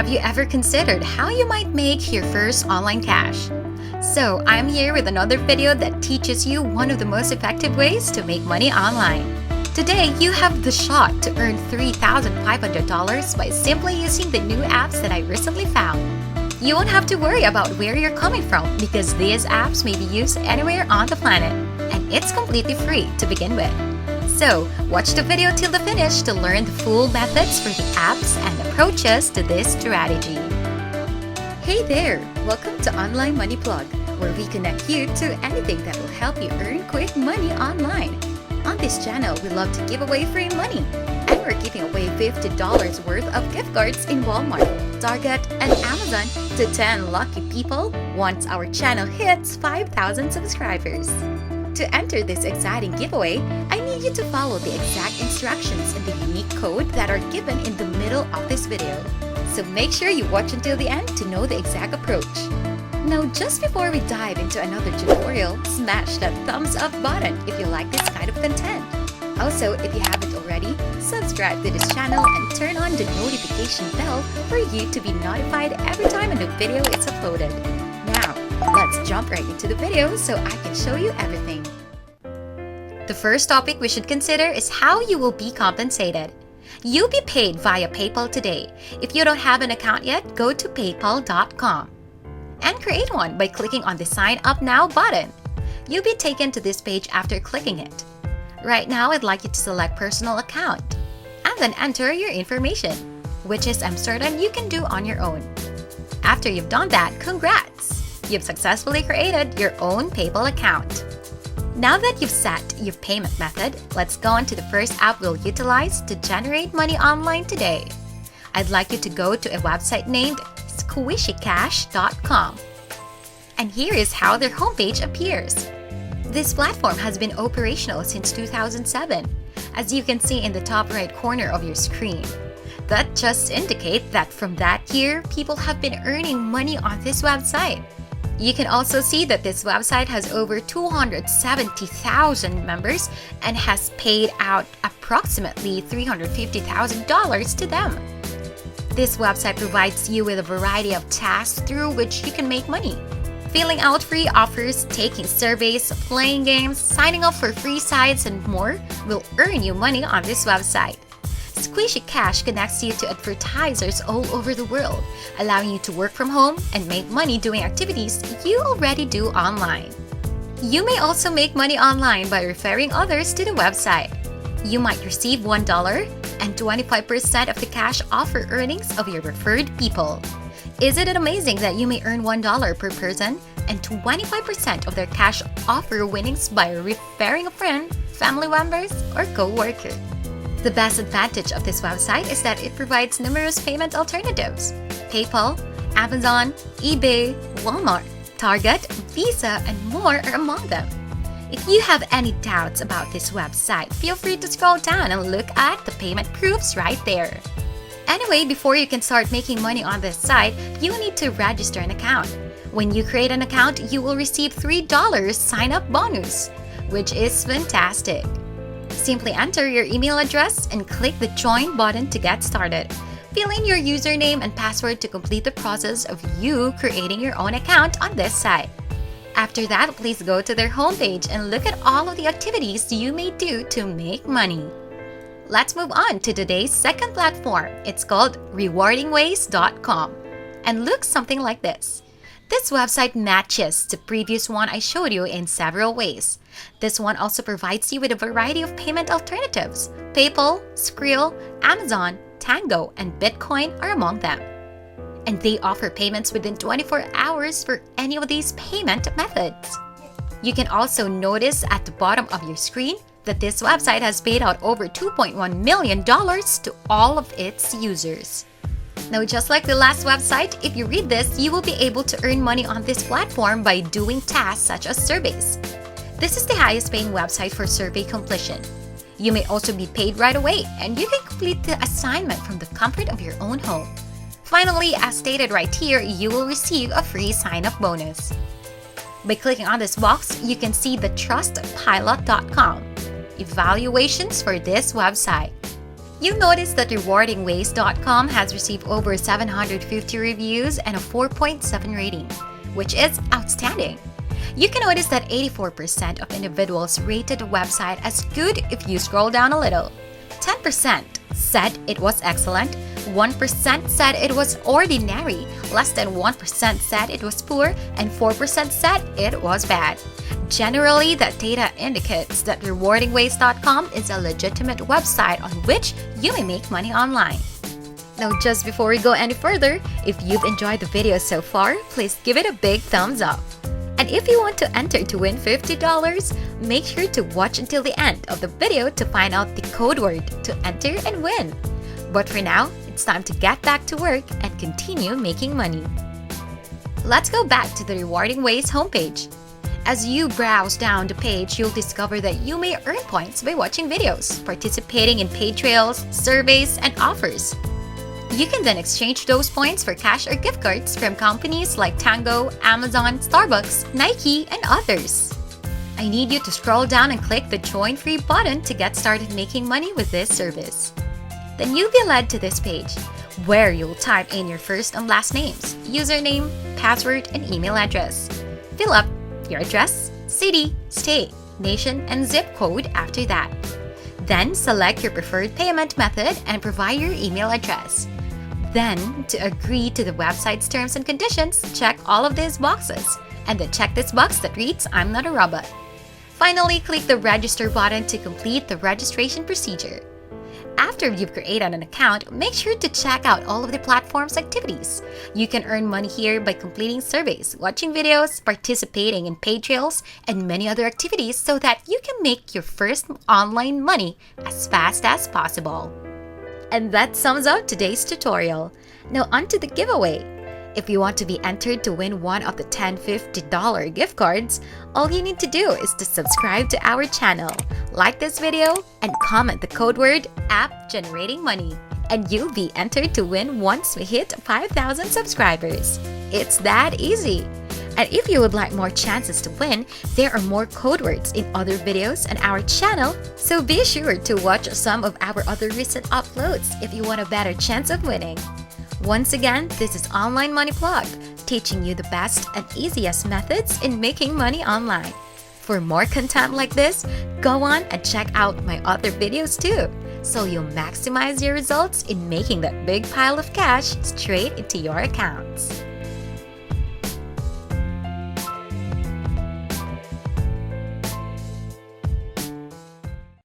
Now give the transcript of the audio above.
Have you ever considered how you might make your first online cash? So, I'm here with another video that teaches you one of the most effective ways to make money online. Today, you have the shot to earn $3,500 by simply using the new apps that I recently found. You won't have to worry about where you're coming from because these apps may be used anywhere on the planet, and it's completely free to begin with. So, watch the video till the finish to learn the full methods for the apps and approaches to this strategy. Hey there! Welcome to Online Money Plug, where we connect you to anything that will help you earn quick money online. On this channel, we love to give away free money, and we're giving away $50 worth of gift cards in Walmart, Target, and Amazon to 10 lucky people once our channel hits 5,000 subscribers. To enter this exciting giveaway, I need you to follow the exact instructions in the unique code that are given in the middle of this video. So make sure you watch until the end to know the exact approach. Now, just before we dive into another tutorial, smash that thumbs up button if you like this kind of content. Also, if you haven't already, subscribe to this channel and turn on the notification bell for you to be notified every time a new video is uploaded. Now, let's jump right into the video so I can show you everything. The first topic we should consider is how you will be compensated. You'll be paid via PayPal today. If you don't have an account yet, go to paypal.com and create one by clicking on the Sign Up Now button. You'll be taken to this page after clicking it. Right now, I'd like you to select Personal Account and then enter your information, which is I'm certain you can do on your own. After you've done that, congrats! You've successfully created your own PayPal account. Now that you've set your payment method, let's go on to the first app we'll utilize to generate money online today. I'd like you to go to a website named squishcash.com. And here is how their homepage appears. This platform has been operational since 2007, as you can see in the top right corner of your screen. That just indicates that from that year, people have been earning money on this website. You can also see that this website has over 270,000 members and has paid out approximately $350,000 to them. This website provides you with a variety of tasks through which you can make money. Filling out free offers, taking surveys, playing games, signing up for free sites, and more will earn you money on this website. Squish Cash connects you to advertisers all over the world, allowing you to work from home and make money doing activities you already do online. You may also make money online by referring others to the website. You might receive $1 and 25% of the cash offer earnings of your referred people. Isn't it amazing that you may earn $1 per person and 25% of their cash offer winnings by referring a friend, family members, or co-worker? The best advantage of this website is that it provides numerous payment alternatives. PayPal, Amazon, eBay, Walmart, Target, Visa, and more are among them. If you have any doubts about this website, feel free to scroll down and look at the payment proofs right there. Anyway, before you can start making money on this site, you need to register an account. When you create an account, you will receive $3 sign-up bonus, which is fantastic. Simply enter your email address and click the Join button to get started. Fill in your username and password to complete the process of you creating your own account on this site. After that, please go to their homepage and look at all of the activities you may do to make money. Let's move on to today's second platform. It's called Rewardingways.com and looks something like this. This website matches the previous one I showed you in several ways. This one also provides you with a variety of payment alternatives. PayPal, Skrill, Amazon, Tango, and Bitcoin are among them. And they offer payments within 24 hours for any of these payment methods. You can also notice at the bottom of your screen that this website has paid out over $2.1 million to all of its users. Now, just like the last website, if you read this, you will be able to earn money on this platform by doing tasks such as surveys. This is the highest paying website for survey completion. You may also be paid right away, and you can complete the assignment from the comfort of your own home. Finally, as stated right here, you will receive a free sign-up bonus. By clicking on this box, you can see the trustpilot.com evaluations for this website. You'll notice that Rewardingways.com has received over 750 reviews and a 4.7 rating, which is outstanding. You can notice that 84% of individuals rated the website as good if you scroll down a little. 10% said it was excellent, 1% said it was ordinary, less than 1% said it was poor, and 4% said it was bad. Generally, that data indicates that Rewardingways.com is a legitimate website on which you may make money online. Now, just before we go any further, if you've enjoyed the video so far, please give it a big thumbs up. And if you want to enter to win $50, make sure to watch until the end of the video to find out the code word to enter and win. But for now, it's time to get back to work and continue making money. Let's go back to the Rewarding Ways homepage. As you browse down the page, you'll discover that you may earn points by watching videos, participating in paid trails, surveys, and offers. You can then exchange those points for cash or gift cards from companies like Tango, Amazon, Starbucks, Nike, and others. I need you to scroll down and click the Join Free button to get started making money with this service. Then you'll be led to this page, where you'll type in your first and last names, username, password, and email address. Fill up your address, city, state, nation, and zip code after that. Then select your preferred payment method and provide your email address. Then, to agree to the website's terms and conditions, check all of these boxes, and then check this box that reads "I'm not a robot." Finally, click the Register button to complete the registration procedure. After you've created an account, make sure to check out all of the platform's activities. You can earn money here by completing surveys, watching videos, participating in paid trails, and many other activities so that you can make your first online money as fast as possible. And that sums up today's tutorial. Now onto the giveaway. If you want to be entered to win one of the $10 $50 gift cards, all you need to do is to subscribe to our channel, like this video, and comment the code word "app generating money." And you'll be entered to win once we hit 5,000 subscribers. It's that easy. And if you would like more chances to win, there are more code words in other videos on our channel, so be sure to watch some of our other recent uploads if you want a better chance of winning. Once again, this is Online Money Blog, teaching you the best and easiest methods in making money online. For more content like this, go on and check out my other videos too, so you'll maximize your results in making that big pile of cash straight into your accounts.